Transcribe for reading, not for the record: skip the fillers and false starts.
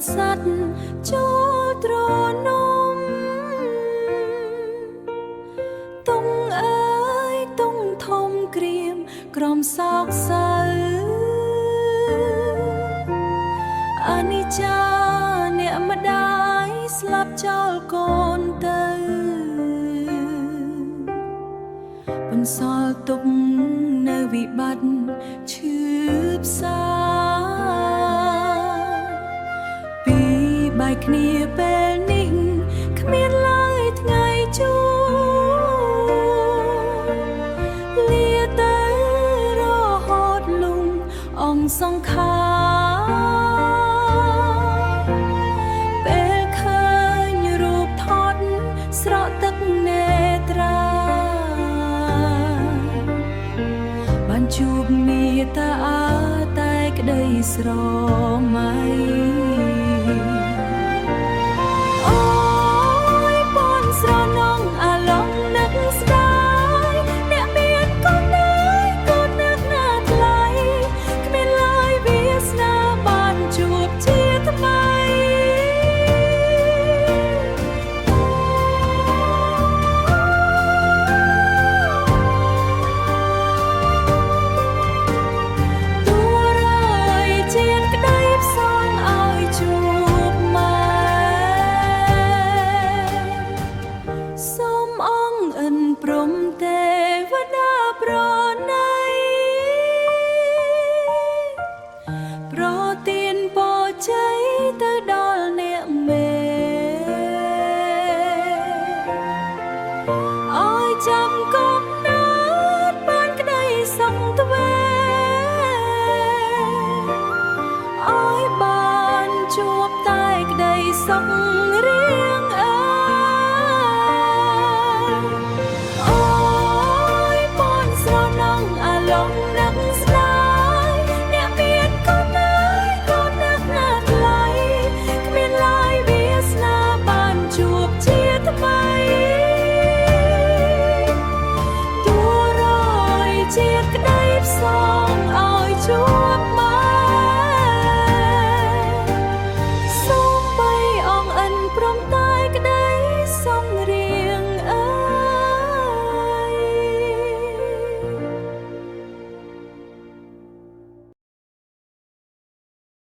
ស័ក្តិចូលត្រនំតុងអើយតុងធំក្រៀមក្រំសោកសៅអនិច្ចាអ្នកម្ដាយស្លាប់ចោលកូនទៅបន្សល់ទុកនៅវិបត្តិឈឺផ្សាពីបែកគ្នាពេលនេះគ្មានឡើយថ្ងៃជួលាទៅរហូតលំអងសង្ខារពេលឃើញរូបថតស្រក់ទឹកនេត្រាបានជួបមាតាតែក្តីស្រមៃព្រមទេវតាប្រណីប្រទានពរជ័យទៅដល់អ្នកមេឲ្យចាំកូន